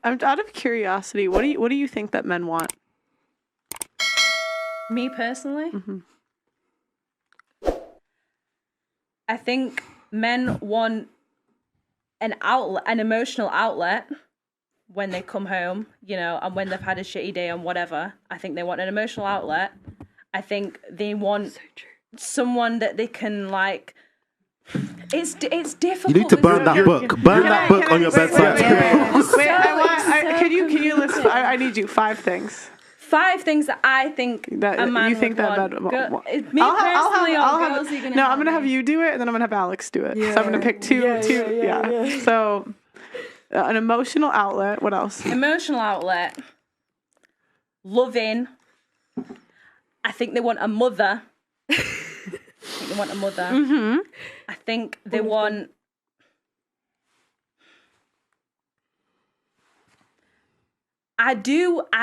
I'm out of curiosity. What do you think that men want? Me personally, I think men want an emotional outlet when they come home, and when they've had a shitty day and whatever. I think they want an emotional outlet. I think they want someone that they can like. It's difficult. You need to burn that book. Burn that book on your bedside. Can you list? I need you 5 things. 5 things that I think that a man you think would that want. Me personally, or girls are gonna No, I'm gonna have you do it, and then I'm gonna have Alex do it. Yeah. So I'm gonna pick two. Yeah. So, an emotional outlet. What else? Emotional outlet. Loving. I think they want a mother. Mm-hmm. I think they want. I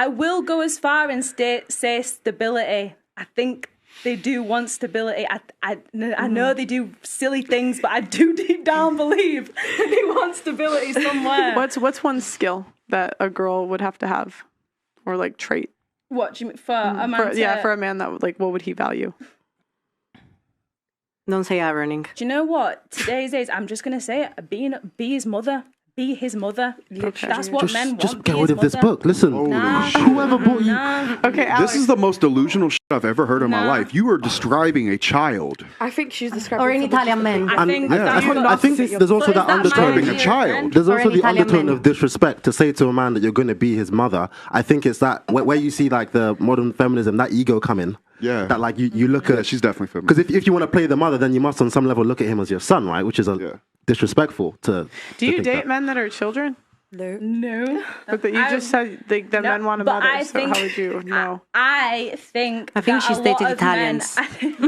will go as far and say stability. I think they do want stability. I know they do silly things, but I do deep down believe they want stability somewhere. What's one skill that a girl would have to have, or like trait? What do you mean for a man? For a man that like, what would he value? Don't say ironing. Do you know what? Today's days, I'm just gonna say it. Be his mother. Be his mother. Okay. That's what men want. Just get rid of this book. Listen, whoever bought you. Okay, Alex. This is the most delusional shit I've ever heard in my life. You are describing a child. I think she's describing or an Italian man. I think there's also that undertone. Describing a child. There's also the undertone of disrespect to say to a man that you're going to be his mother. I think it's that where you see like the modern feminism, that ego come in. Yeah. That like you look at. She's definitely feminist. Because if you want to play the mother, then you must on some level look at him as your son, right? Which is disrespectful to. Do you date men that are children? No. But you just said that men want a mother, so how would you know? I think she's dated Italians. I think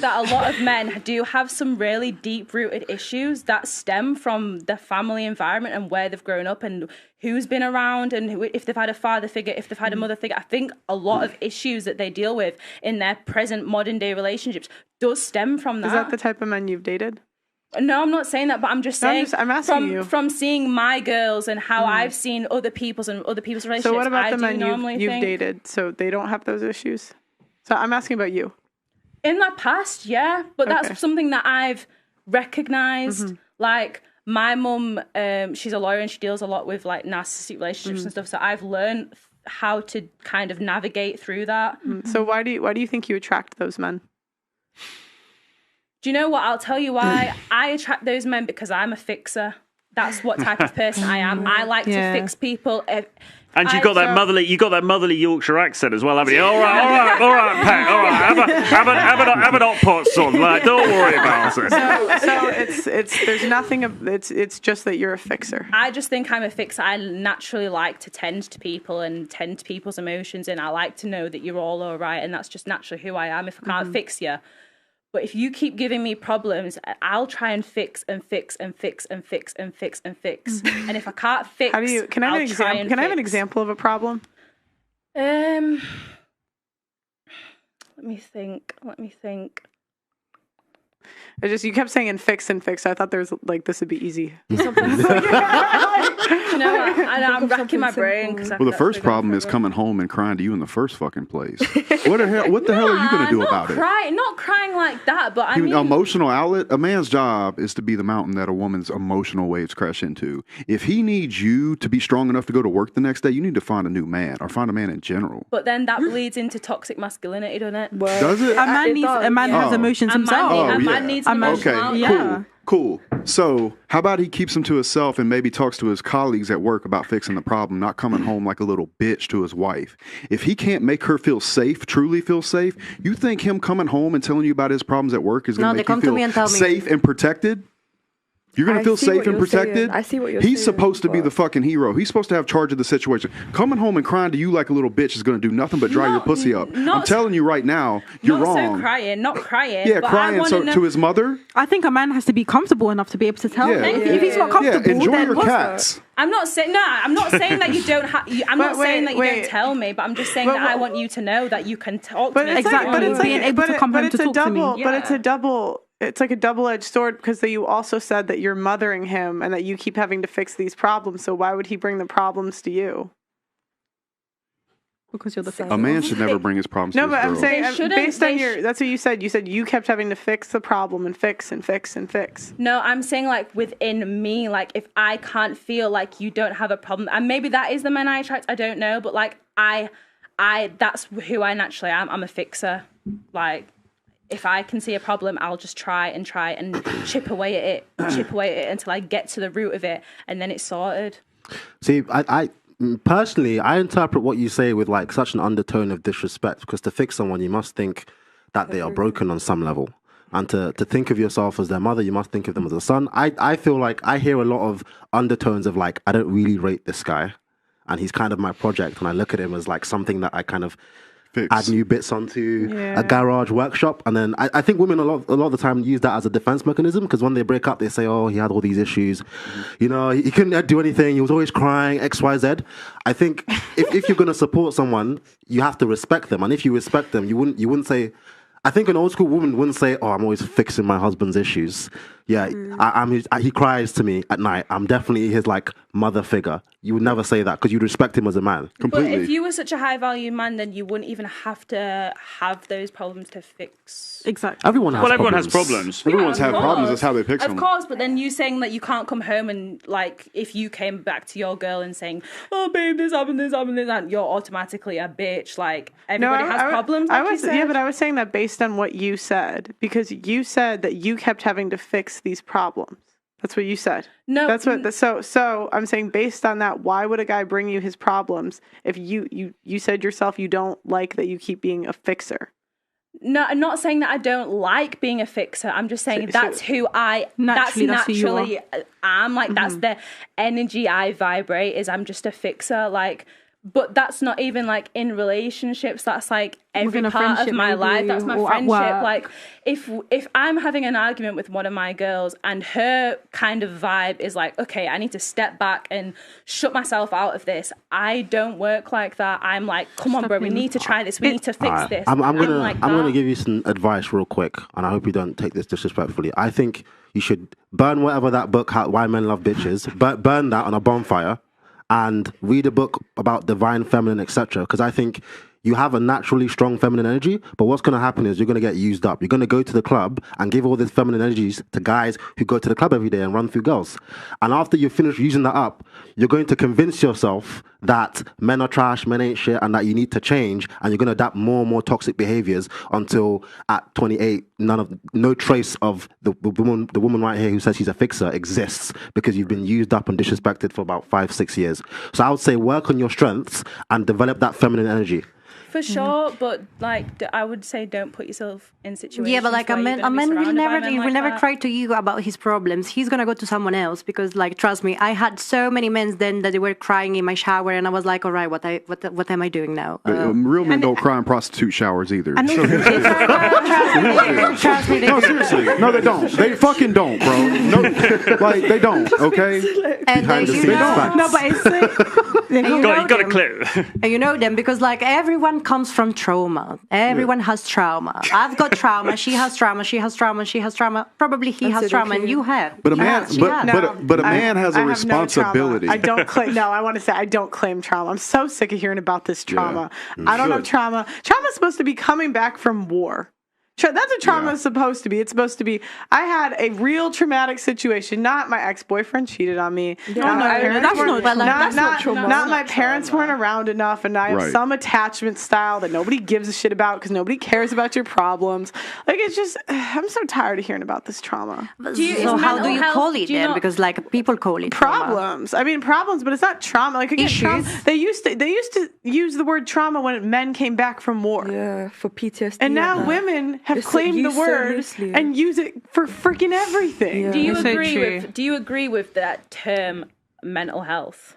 that a lot of men do have some really deep-rooted issues that stem from the family environment and where they've grown up and who's been around and if they've had a father figure, if they've had a mother figure. I think a lot of issues that they deal with in their present modern-day relationships does stem from that. Is that the type of men you've dated? No, I'm not saying that, but I'm just saying. I'm asking you from seeing my girls and how I've seen other people's relationships. So what about the men you've dated? So they don't have those issues. So I'm asking about you. In the past, yeah, but that's something that I've recognized. Like my mum, she's a lawyer and she deals a lot with like narcissistic relationships and stuff. So I've learned how to kind of navigate through that. So why do you think you attract those men? Do you know what? I'll tell you why. I attract those men because I'm a fixer. That's what type of person I am. I like to fix people. And you got that motherly Yorkshire accent as well, haven't you? All right, Pat. All right, have an hot pot, son. Like, don't worry about it. So there's nothing. It's just that you're a fixer. I just think I'm a fixer. I naturally like to tend to people and tend to people's emotions, and I like to know that you're all right, and that's just naturally who I am. If I can't fix you. But if you keep giving me problems, I'll try and fix and fix and fix and fix and fix and fix. And if I can't fix, can I have an example of a problem? Let me think. You kept saying and fix. I thought there was like this would be easy. I'm racking my brain. Well, the first problem is coming home and crying to you in the first fucking place. What the hell are you going to do about it? Not crying like that, but I mean... Emotional outlet, a man's job is to be the mountain that a woman's emotional waves crash into. If he needs you to be strong enough to go to work the next day, you need to find a new man or find a man in general. But then that bleeds into toxic masculinity, doesn't it? Does it? A man has emotions himself. A man needs emotional outlet. Cool. So how about he keeps them to himself and maybe talks to his colleagues at work about fixing the problem, not coming home like a little bitch to his wife. If he can't make her feel safe, truly feel safe, you think him coming home and telling you about his problems at work is going to make you feel safe and protected? You're going to feel safe and protected? I see what you're saying. He's supposed to be the fucking hero. He's supposed to have charge of the situation. Coming home and crying to you like a little bitch is going to do nothing but dry your pussy up. I'm telling you right now, you're wrong. Not crying. Yeah, crying to his mother? I think a man has to be comfortable enough to be able to tell him. If he's not comfortable, enjoy then your cats. I'm not saying that you don't have. I'm not saying that you don't tell me, but I'm just saying that I want you to know that you can talk to me. Exactly. But it's being able to come home to talk to me. But it's a double. it's like a double-edged sword because you also said that you're mothering him and that you keep having to fix these problems. So why would he bring the problems to you? Because you're the first. A man should never bring his problems to No, his but I'm girl. saying based on that's what you said. You said you kept having to fix the problem and fix and fix and fix. No, I'm saying like within me, like if I can't feel like you don't have a problem, and maybe that is the men I attract, I don't know, but like I that's who I naturally am. I'm a fixer. Like if I can see a problem, I'll just try and chip away at it until I get to the root of it, and then it's sorted. See, I personally, I interpret what you say with like such an undertone of disrespect, because to fix someone, you must think that they are broken on some level. And to think of yourself as their mother, you must think of them as a son. I feel like I hear a lot of undertones of like, I don't really rate this guy, and he's kind of my project, and I look at him as like something that I kind of add new bits onto a garage workshop. And then I think women a lot of the time use that as a defense mechanism, because when they break up, they say, oh, he had all these issues. You know, he couldn't do anything. He was always crying, X, Y, Z. I think if you're going to support someone, you have to respect them. And if you respect them, you wouldn't say, I think an old school woman wouldn't say, oh, I'm always fixing my husband's issues. Yeah, he cries to me at night. I'm definitely his like mother figure. You would never say that because you'd respect him as a man. Completely. But if you were such a high value man, then you wouldn't even have to have those problems to fix. Exactly. Everyone has problems. Everyone's had problems. That's how they pick Of someone. course, but then you saying that you can't come home and like if you came back to your girl and saying, "Oh, babe, this happened," and you're automatically a bitch. Like everybody has problems. Like but I was saying that based on what you said, because you said that you kept having to fix these problems. That's what you said. No, that's what. So I'm saying based on that, why would a guy bring you his problems if you said yourself you don't like that you keep being a fixer? No, I'm not saying that I don't like being a fixer. I'm just saying that's who I naturally am. Like that's the energy I vibrate. Is I'm just a fixer. Like. But that's not even like in relationships. That's like every part of my life. That's my friendship. Like if I'm having an argument with one of my girls and her kind of vibe is like, okay, I need to step back and shut myself out of this. I don't work like that. I'm like, come on, bro, we need to try this. We need to fix this. I'm gonna give you some advice real quick, and I hope you don't take this disrespectfully. I think you should burn whatever that book, Why Men Love Bitches, burn that on a bonfire. And read a book about divine feminine, etc. Because I think you have a naturally strong feminine energy, but what's going to happen is you're going to get used up. You're going to go to the club and give all these feminine energies to guys who go to the club every day and run through girls. And after you finish using that up, you're going to convince yourself that men are trash, men ain't shit, and that you need to change, and you're going to adapt more and more toxic behaviors until at 28, no trace of the woman right here who says she's a fixer exists, because you've been used up and disrespected for about 5-6 years. So I would say work on your strengths and develop that feminine energy. For sure, but like I would say, don't put yourself in situations. Yeah, but like a man will never cry to you about his problems. He's gonna go to someone else because, like, trust me, I had so many men then that they were crying in my shower, and I was like, all right, what am I doing now? Real men don't cry in prostitute showers either. Trust me, no, seriously, no, they don't. They fucking don't, bro. No, like they don't. Okay, and they don't. No, but it's like, you got a clue. And you know them because like everyone comes from trauma. Everyone has trauma. I've got trauma. She has trauma. She has trauma. She has trauma. Probably he has trauma, and you have. But a man, but a man has a responsibility. No, I don't claim. No, I want to say I don't claim trauma. I'm so sick of hearing about this trauma. Yeah. I don't have trauma. Trauma's supposed to be coming back from war. That's what trauma is supposed to be. It's supposed to be, I had a real traumatic situation. Not my ex-boyfriend cheated on me. Not my parents weren't around enough, and I have some attachment style that nobody gives a shit about because nobody cares about your problems. Like, it's just, I'm so tired of hearing about this trauma. So how do you call it then? Because like people call it problems. Trauma. I mean, problems, but it's not trauma. Like, again, trauma, they used to use the word trauma when men came back from war. Yeah, for PTSD. And now women have claimed the word and use it for freaking everything. Yeah. Do you agree with that term mental health?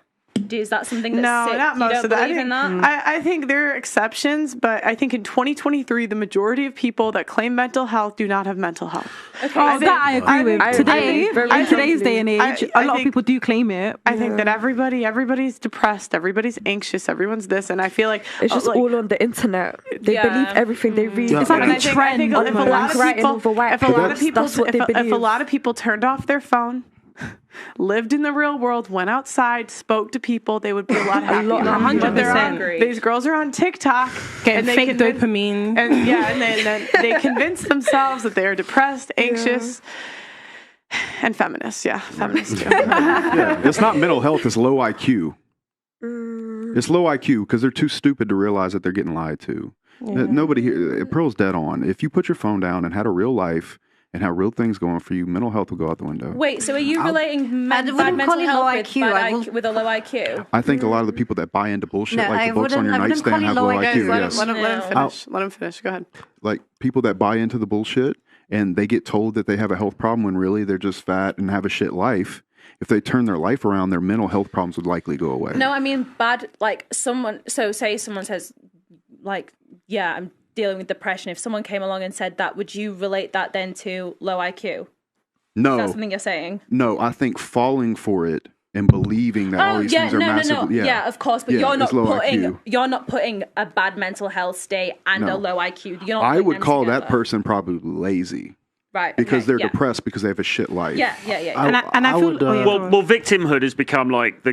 Is that something that's No, sick? not most you don't of that. believe in that? I think there are exceptions, but I think in 2023, the majority of people that claim mental health do not have mental health. Okay. I agree with. Today, in today's day and age, I a lot of think- people do claim it. I think that everybody's depressed, everybody's anxious, everyone's this, and I feel like It's just all on the internet. They believe everything they read. Yeah. It's like And a I think trend. if a lot of Writing people, over white if a lot of paper, people, that's what they if a believe. lot of people turned off their phone, lived in the real world, went outside, spoke to people, they would be a lot happier. 100%. These girls are on TikTok Getting they fake dopamine. and then they convince themselves that they are depressed, anxious. And feminists, feminists too. Yeah, it's not mental health, it's low IQ. It's low IQ because they're too stupid to realize that they're getting lied to. Nobody here, Pearl's dead on. If you put your phone down and had a real life and have real things going for you, mental health will go out the window. Wait, so are you relating bad wouldn't mental call it health low with, IQ. bad I will- IQ with a low IQ? I think a lot of the people that buy into bullshit, No, like I the books on your wouldn't call nightstand, it have low low IQ. IQ. Let Yes. him finish. Let him finish. Go ahead. Like people that buy into the bullshit and they get told that they have a health problem when really they're just fat and have a shit life. If they turn their life around, their mental health problems would likely go away. No, I mean bad. Like someone. So say someone says, like, yeah, I'm dealing with depression. If someone came along and said that, would you relate that then to low IQ? No, Is that something you're saying? no, I think falling for it and believing that all these things are massive. Yeah, of course, but Yeah, you're not it's low putting IQ. a bad mental health state and No. a low IQ. You're not I putting would them call that together. person probably lazy right because okay, they're yeah. depressed because they have a shit life. Yeah. And I feel would, Well, victimhood has become like the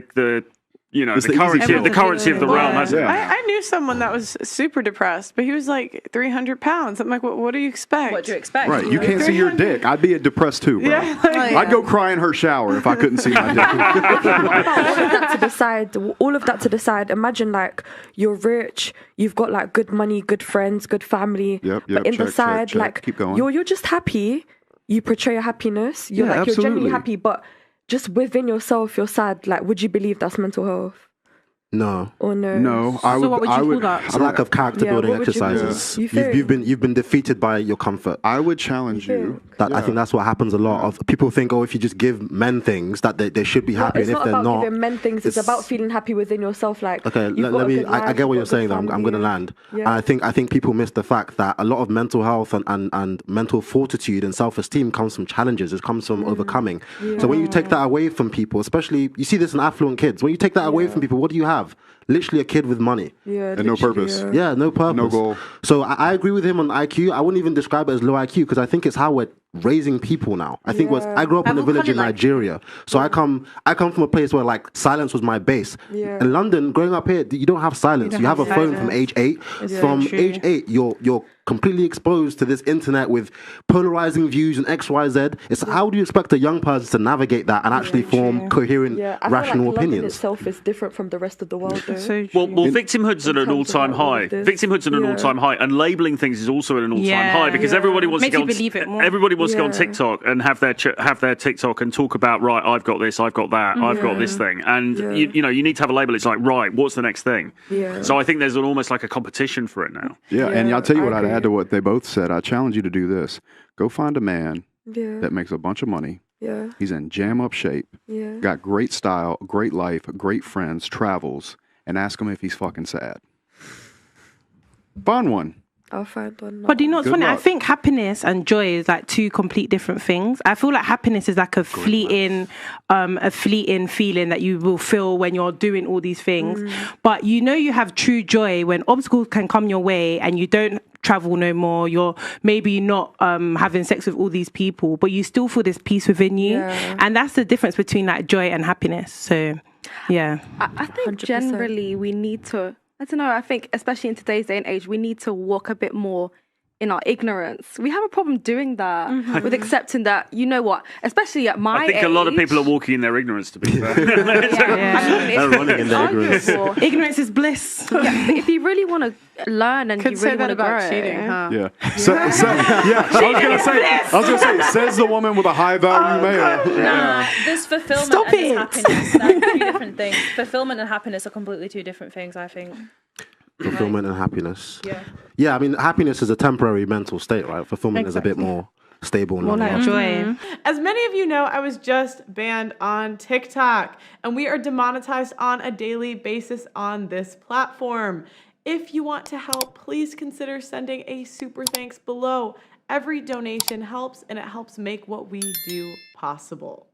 It's the the currency easy the currency of the realm, hasn't it? I knew someone that was super depressed, but he was like 300 pounds. I'm like, what do you expect? What do you expect? Right, you can't see your dick. I'd be depressed too, bro. Yeah, like- I'd go cry in her shower if I couldn't see my dick. All of that to the side, imagine like you're rich, you've got like good money, good friends, good family. Yep, but in the check, side, check. like Keep going. you're just happy. You portray your happiness. You're Yeah, like you're genuinely absolutely. happy, but just within yourself, you're sad. Like, would you believe that's mental health No. or no? No, I would. So what would you I call would, that? It's a lack of character Yeah, building what would you do? exercises. You think? You've been defeated by your comfort. I would challenge you. I think that's what happens a lot. Of people think, if you just give men things, that they should be happy, It's and if not they're about not, giving men things. It's about feeling happy within yourself. Like, okay. you've got Let a me. good I life, get what you've you're got saying. good I'm going to family. land. Yeah. And I think people miss the fact that a lot of mental health and mental fortitude and self-esteem comes from challenges. It comes from overcoming. So when you take that away from people, especially you see this in affluent kids, when you take that away from people, what do you have? Literally a kid with money. Yeah, And no literally, purpose. yeah. Yeah, no purpose. No goal. So I agree with him on IQ. I wouldn't even describe it as low IQ because I think it's how we're raising people now. I think I grew up in a village in Nigeria, so I come from a place where like silence was my base. Yeah. In London, growing up here, you don't have silence. You have a phone from age 8. From age 8, you're completely exposed to this internet with polarizing views and X, Y, Z. It's how do you expect a young person to navigate that and actually form coherent, Yeah, I rational feel like London opinions? itself is different from the rest of the world. Though. So Well, victimhood's at an terms of all-time like all high. of this. Victimhood's at an Yeah. all-time high, and labeling things is also at an all-time Yeah. high because everybody wants Makes to you go. believe it more. Everybody wants to go on Yeah. TikTok and have their TikTok and talk about right. I've got this. I've got that. I've got this thing, and Yeah. you know you need to have a label. It's like right. What's the next thing? Yeah. So I think there's almost like a competition for it now. Yeah, and Yeah, I'll tell you what I I'd agree. add to what they both said. I challenge you to do this. Go find a man Yeah, that makes a bunch of money. yeah, He's in jam up shape, yeah. got great style, great life, great friends, travels, and ask him if he's fucking sad. Find one. I'll find one. But do you know what's Good funny? I luck. think happiness and joy is like two complete different things. I feel like happiness is like a fleeting feeling that you will feel when you're doing all these things. But you have true joy when obstacles can come your way and you don't travel no more. You're maybe not having sex with all these people, but you still feel this peace within you. Yeah. And that's the difference between like joy and happiness. So, yeah. I think 100%. generally we need to, I don't know, I think especially in today's day and age, we need to walk a bit more in our ignorance. We have a problem doing that, with accepting that, you know what, especially at my I think age. a lot of people are walking in their ignorance. To be fair. Yeah. I mean, They're running in their ignorance. arguable. Ignorance is bliss. Yeah, but if you really want to learn and Could you say really that want to about grow, cheating, huh? Yeah. I was gonna say, says the woman with a high value male. Nah, there's fulfillment Stop and there's it. happiness. They're two different things. Fulfillment and happiness are completely two different things, I think. Fulfillment and happiness. Yeah. Yeah, I mean, happiness is a temporary mental state, right? Fulfillment is a bit more stable and long like lasting. joy. As many of you know, I was just banned on TikTok, and we are demonetized on a daily basis on this platform. If you want to help, please consider sending a super thanks below. Every donation helps, and it helps make what we do possible.